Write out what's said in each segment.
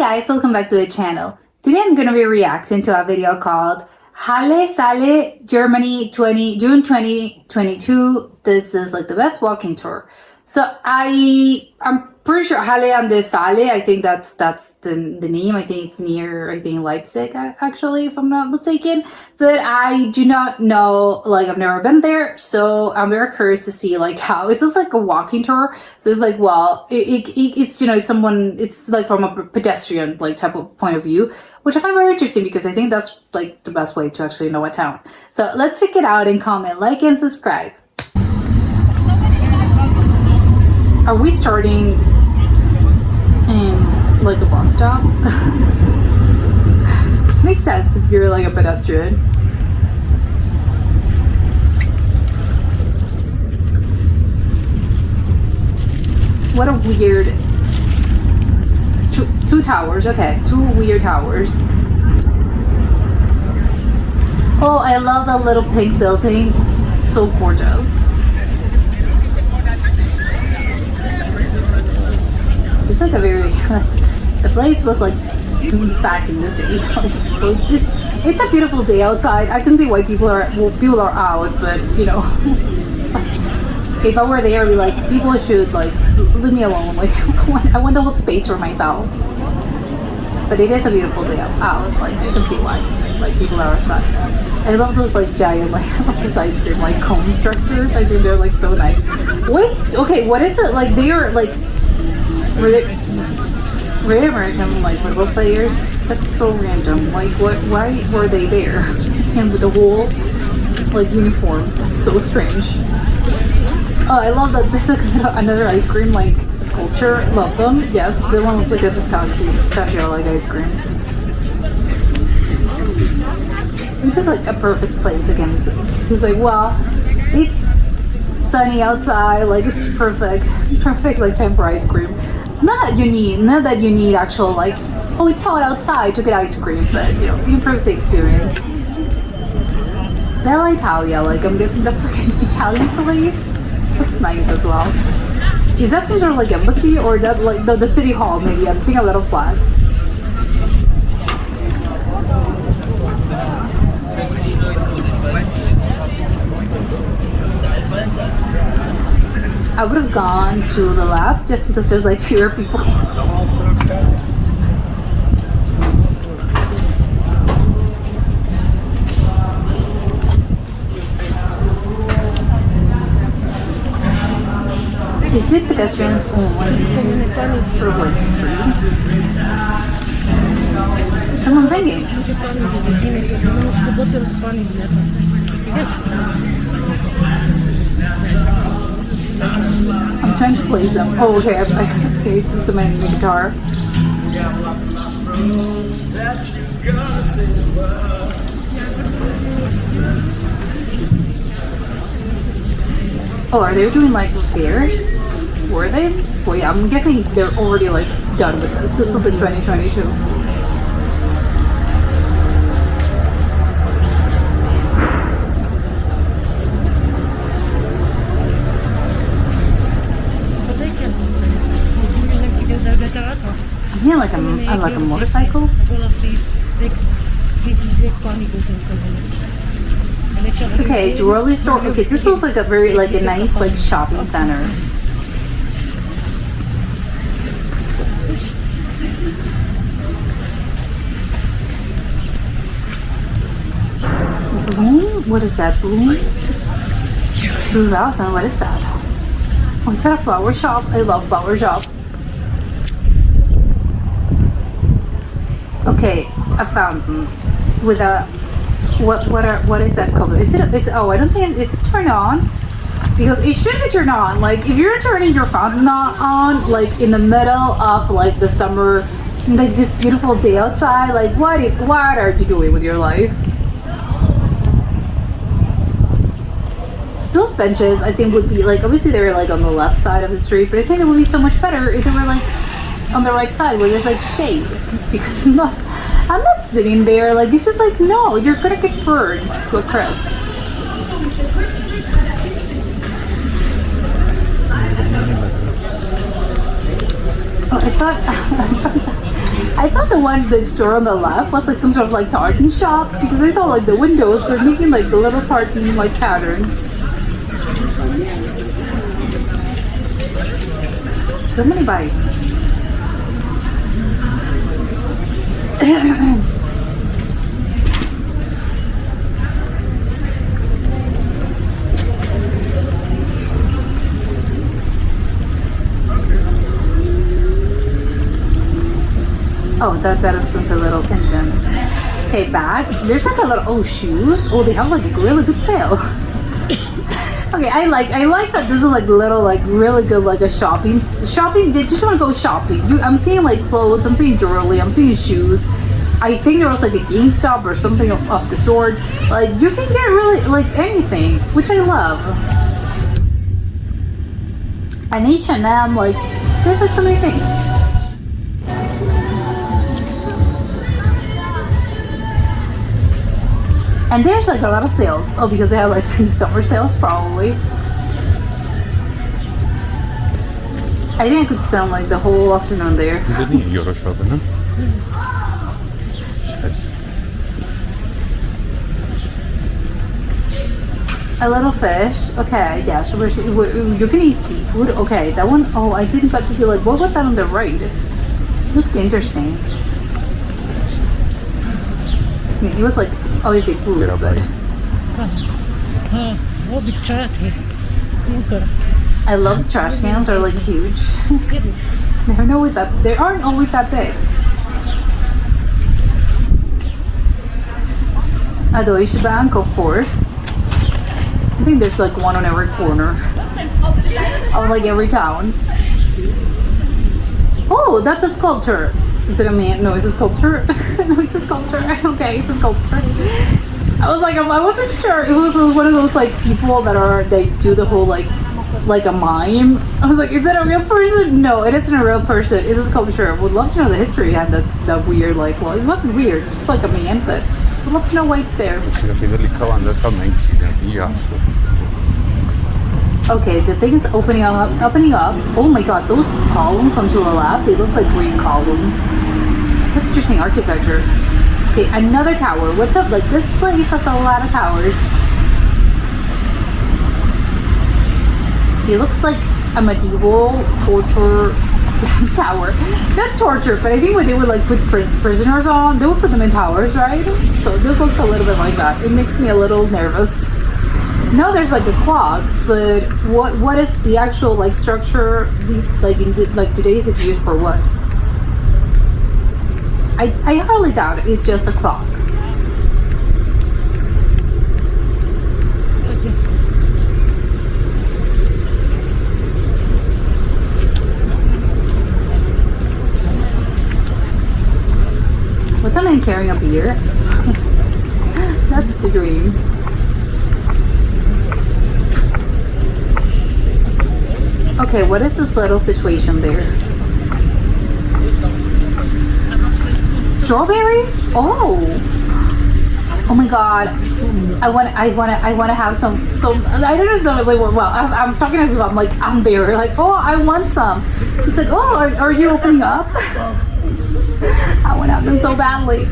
guys, welcome back to the channel. Today I'm going to be reacting to a video called Halle Saale, Germany, June 2022. This is like the best walking tour. So I'm pretty sure Halle and the Saale, I think that's the name. I think it's near, Leipzig, actually, if I'm not mistaken. But I do not know, like, I've never been there, so I'm very curious to see, like, how it's just like a walking tour. So it's like, well, it's, you know, it's like from a pedestrian, like, type of point of view, which I find very interesting because I think that's, like, the best way to actually know a town. So let's check it out and comment, like, and subscribe. Are we starting in like a bus stop? Makes sense if you're like a pedestrian. What a weird two towers. Okay, two weird towers. Oh, I love that little pink building. So gorgeous. It's like a very, the place was like back in the city. It's a beautiful day outside. I can see why people are out, but you know, if I were there, I'd be like, people should like leave me alone. Like I want the whole space for myself. But it is a beautiful day out. Like I can see why like people are outside. I love those like giant, like I love those ice cream like cone structures. I think they're like so nice. What is it like? They are like. Really American like football players. That's so random. Like why were they there? And with the whole like uniform. That's so strange. Oh, I love that this is another ice cream like sculpture. Love them. Yes, the one looks like a pistachio like ice cream. Which is like a perfect place again because it's like, well, it's sunny outside, like it's perfect like time for ice cream. Not that you need actual like, oh, it's hot outside to get ice cream, but you know, it improves the experience. Bella Italia, like I'm guessing that's like an Italian place. Looks nice as well. Is that some sort of like embassy or that like the city hall? Maybe I'm seeing a lot of flags. I would have gone to the left just because there's like fewer people. Is it pedestrians only sort of like street? Someone's singing. I'm trying to play them. Oh, okay. Okay, it's just a man in the guitar. Oh, are they doing like repairs? Were they? Well, yeah, I'm guessing they're already like done with this. This was in 2022. Yeah, like a motorcycle. Okay, jewelry store. Okay, this was like a very like a nice like shopping center. Bloom? What is that? Bloom? 2000. What is that? Oh, is that a flower shop? I love flower shops. Okay, a fountain with a what is that called? Is it oh, I don't think it's turned on because it should be turned on. Like if you're turning your fountain on like in the middle of like the summer, like this beautiful day outside, like what are you doing with your life? Those benches I think would be like, obviously they were like on the left side of the street, but I think it would be so much better if they were like on the right side where there's like shade, because I'm not sitting there like, it's just like, no, you're gonna get burned to a crisp. Oh, I thought I thought the store on the left was like some sort of like tartan shop because I thought like the windows were making like the little tartan like pattern. So many bites. Oh, that explains a little engine. Okay, bags. There's like a little, oh, shoes. Oh, they have like a really good sale. Okay, I like that this is like little, like really good, like a shopping. They just want to go shopping. I'm seeing like clothes, I'm seeing jewelry, I'm seeing shoes. I think there was like a GameStop or something of the sort. Like you can get really like anything, which I love. And H&M, like there's like so many things. And there's like a lot of sales. Oh, because they have like the summer sales probably. I think I could spend like the whole afternoon there. A little fish. Okay, yeah, so you can eat seafood. Okay, that one, oh, I didn't get to see like, what was that on the right? It looked interesting. I mean, it was like, obviously food, but... I love the trash cans, they're like huge. They aren't always that big. A Deutsche Bank, of course. I think there's like one on every corner. Or like every town. Oh, that's a sculpture. Is it a man? No, it's a sculpture. No, it's a sculpture. Okay, it's a sculpture. I was like, I wasn't sure. It was one of those like people they do the whole like a mime. I was like, is that a real person? No, it isn't a real person. It's a sculpture. Would love to know the history behind that weird like. Well, it wasn't weird, just like a man, but would love to know why it's there. Okay, the thing is opening up. Oh my god, those columns onto the left, they look like Greek columns. Interesting architecture. Okay, another tower. What's up? Like this place has a lot of towers. It looks like a medieval torture tower. Not torture, but I think when they would like put prisoners on, they would put them in towers, right? So this looks a little bit like that. It makes me a little nervous. No, there's like a clock, but what is the actual like structure? These like today is it used for what? I highly doubt it. It's just a clock. Was someone carrying a beer? That's the dream. Okay, what is this little situation there? Strawberries? Oh! Oh my god! I want to have some. I don't know if that really work well. I'm talking as if I'm there. Like, oh, I want some. It's like, oh, are you opening up? I want to have them so badly.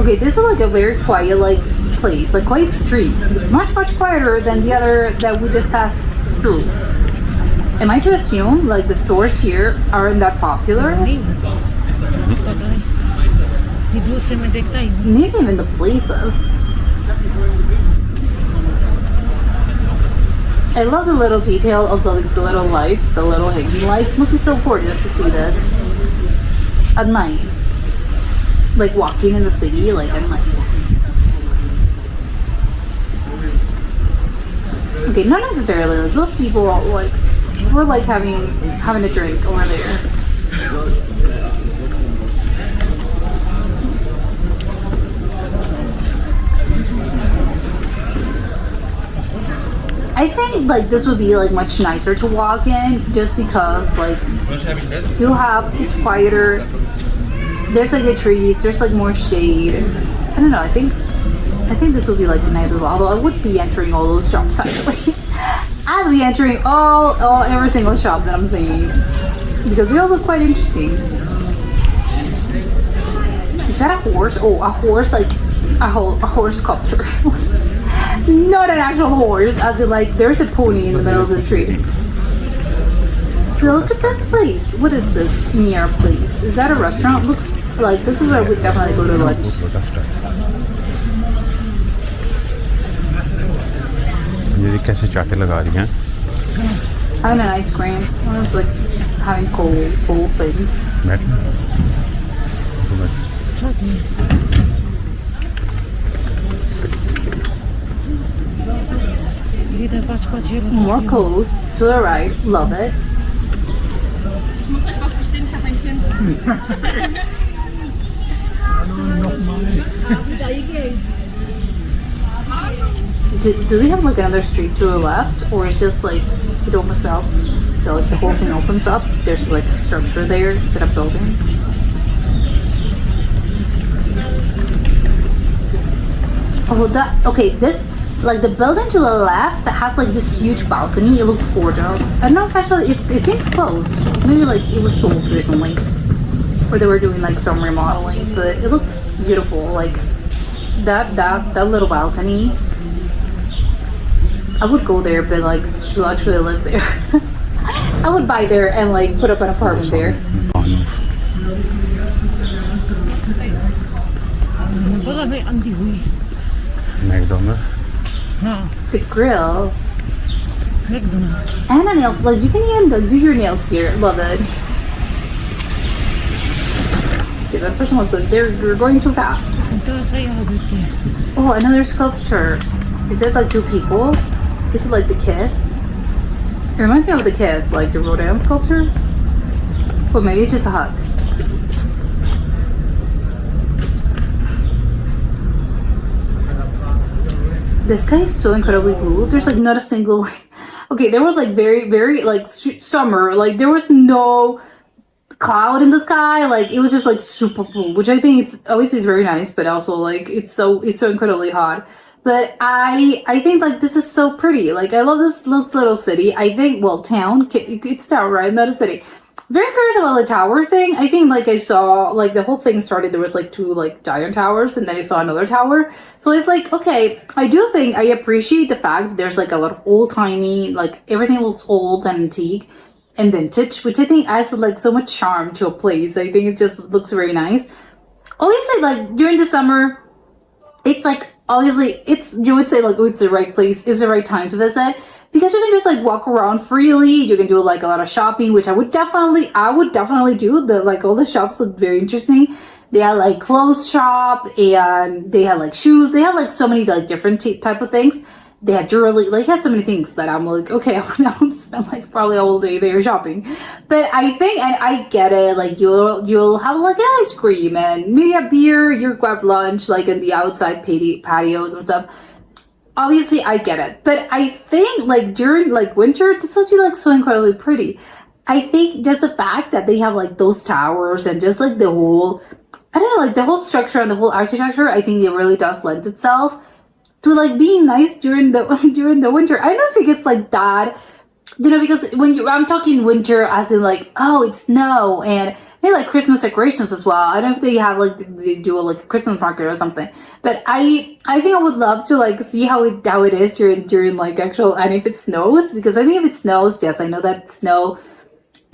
Okay, this is like a very quiet place, like quiet street, much quieter than the other that we just passed through. Am I to assume like the stores here aren't that popular? Maybe even the places. I love the little detail of the little lights, the little hanging lights. Must be so gorgeous to see this at night, like walking in the city, like at night. Okay, not necessarily. Like those people are like we're like having a drink over there. I think like this would be like much nicer to walk in just because like it's quieter. There's like the trees, there's like more shade. I don't know, I think this would be like nice as well. Although I would be entering all those shops actually. I'll be entering every single shop that I'm seeing because they all look quite interesting. Is that a horse? Oh, a horse, like a horse sculpture. Not an actual horse, as in like there's a pony in the middle of the street. So look at this place. What is this near place? Is that a restaurant? Looks like this is where we definitely go to lunch. ये कैसे चाटे लगा रही हैं? Having an ice cream. I was like having cold things. More clothes to the right. Love it. Do they have like another street to the left, or it's just like it opens up? Like the whole thing opens up. There's like a structure there instead of building. Oh, okay. This, like the building to the left has like this huge balcony. It looks gorgeous. I don't know if actually it seems closed. Maybe like it was sold recently, or they were doing like some remodeling. But it looked beautiful. Like that little balcony. I would go there, but like to actually live there. I would buy there and like put up an apartment there. The grill. And the nails. Like you can even do your nails here. Love it. Okay, that person was like, you're going too fast. Oh, another sculpture. Is it like two people? Is it like the kiss? It reminds me of the kiss, like the Rodin sculpture. Or maybe it's just a hug. The sky is so incredibly blue. There's like not a single okay, there was like very like summer. Like there was no cloud in the sky. Like it was just like super blue, which I think it's obviously is very nice, but also like it's so incredibly hot. But I think like this is so pretty. Like I love this little city. I think, well, town, it's town, right? Not a city. Very curious about the tower thing. I think like I saw like the whole thing started, there was like two like giant towers, and then I saw another tower. So it's like, okay, I do think I appreciate the fact that there's like a lot of old timey, like everything looks old and antique and vintage, which I think adds like so much charm to a place. I think it just looks very nice. Obviously, like during the summer, it's like obviously you would say like, oh, it's the right place, it's the right time to visit, because you can just like walk around freely. You can do like a lot of shopping, which I would definitely do. The like all the shops look very interesting. They had like clothes shop, and they had like shoes. They had like so many like different type of things. They had jewelry, like had so many things that I'm like, okay, I would spend like probably all day there shopping. But I think, and I get it, like you'll have like an ice cream and maybe a beer, you grab lunch like in the outside patios and stuff. Obviously I get it, but I think like during like winter, this would be like so incredibly pretty. I think just the fact that they have like those towers and just like the whole, I don't know, like the whole structure and the whole architecture, I think it really does lend itself to like being nice during the winter. I don't know if it gets like that, you know, because I'm talking winter as in like, oh, it's snow and maybe like Christmas decorations as well. I don't know if they have like, they do like a Christmas market or something, but I think I would love to like see how it is during like actual, and if it snows, because I think if it snows, yes, I know that snow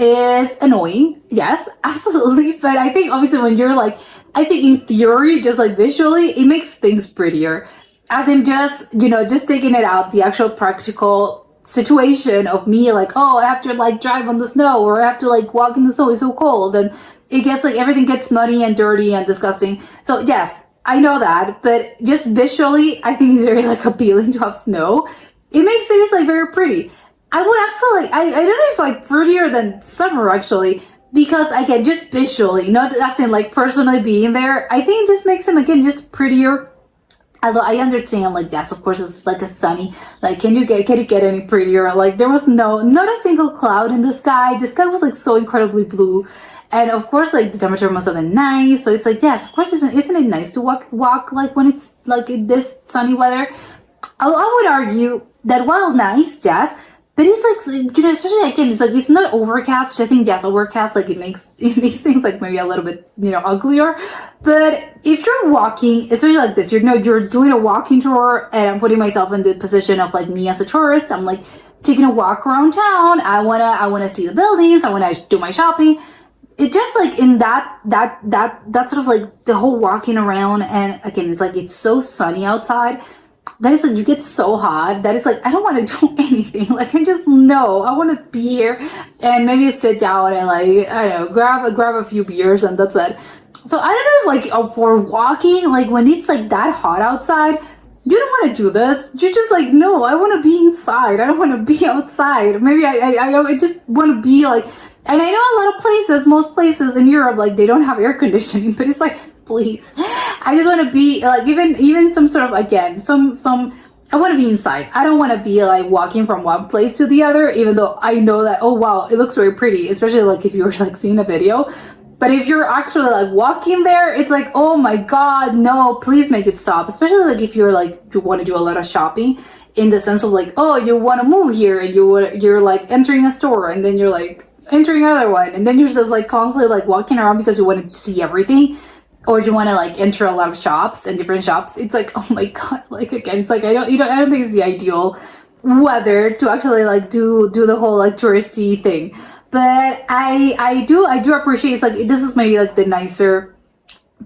is annoying, yes, absolutely, but I think obviously when you're like, I think in theory, just like visually, it makes things prettier. As in just, you know, just taking it out, the actual practical situation of me like, oh, I have to like drive on the snow, or I have to like walk in the snow, it's so cold, and it gets like, everything gets muddy and dirty and disgusting. So yes, I know that, but just visually, I think it's very like appealing to have snow. It makes cities like very pretty. I would actually, I don't know if like prettier than summer actually, because again, just visually, not as in like personally being there, I think it just makes them again just prettier. Although I understand, like, yes, of course, it's like a sunny, like, can it get any prettier? Like, there was not a single cloud in the sky. The sky was, like, so incredibly blue. And, of course, like, the temperature must have been nice. So it's like, yes, of course, isn't it nice to walk, like, when it's, like, in this sunny weather? I would argue that while nice, yes, But it's like, you know, especially again, it's like it's not overcast, which I think yes, overcast like it makes things like maybe a little bit, you know, uglier. But if you're walking, especially like this, you know, you're doing a walking tour, and I'm putting myself in the position of like me as a tourist. I'm like taking a walk around town. I wanna see the buildings. I wanna do my shopping. It just like in that sort of like the whole walking around, and again, it's like it's so sunny outside that is like you get so hot that it's like I don't want to do anything. Like I just know I want to be here and maybe sit down and like I don't know grab a few beers and that's it. So I don't know if like for walking, like when it's like that hot outside, you don't want to do this. You're just like, no, I want to be inside. I don't want to be outside. Maybe I just want to be like, and I know a lot of places, most places in Europe, like they don't have air conditioning, but it's like, please, I just want to be like, even some sort of, again, some, I want to be inside. I don't want to be like walking from one place to the other, even though I know that, oh wow, it looks very pretty, especially like if you're like seeing a video. But if you're actually like walking there, it's like, oh my God, no, please make it stop. Especially like if you're like, you want to do a lot of shopping in the sense of like, oh, you want to move here and you're like entering a store and then you're like entering another one. And then you're just like constantly like walking around because you want to see everything. Or you want to like enter a lot of shops and different shops. It's like, oh my God, like again, it's like, I don't think it's the ideal weather to actually like do the whole like touristy thing. But I do appreciate it's like this is maybe like the nicer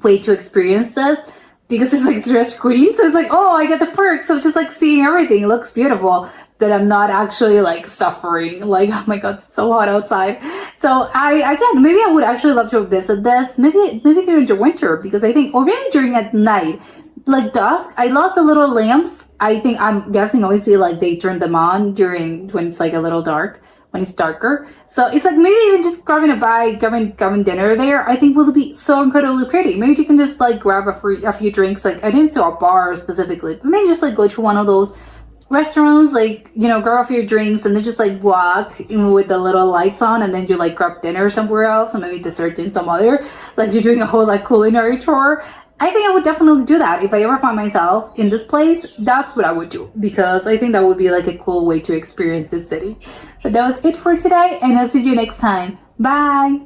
way to experience this because it's like through a screen, so it's like, oh, I get the perks of just like seeing everything. It looks beautiful, but I'm not actually like suffering like, oh my God, it's so hot outside. So maybe I would actually love to visit this maybe during the winter, because I think, or maybe during at night, like dusk. I love the little lamps. I'm guessing obviously like they turn them on during when it's like a little dark, when it's darker. So it's like maybe even just grabbing dinner there, I think will be so incredibly pretty. Maybe you can just like grab a few drinks. Like I didn't see a bar specifically, but maybe just like go to one of those restaurants, like, you know, grab a few drinks and then just like walk in with the little lights on, and then you like grab dinner somewhere else and maybe dessert in some other, like you're doing a whole like culinary tour. I think I would definitely do that if I ever find myself in this place. That's what I would do, because I think that would be like a cool way to experience this city. But that was it for today, and I'll see you next time. Bye.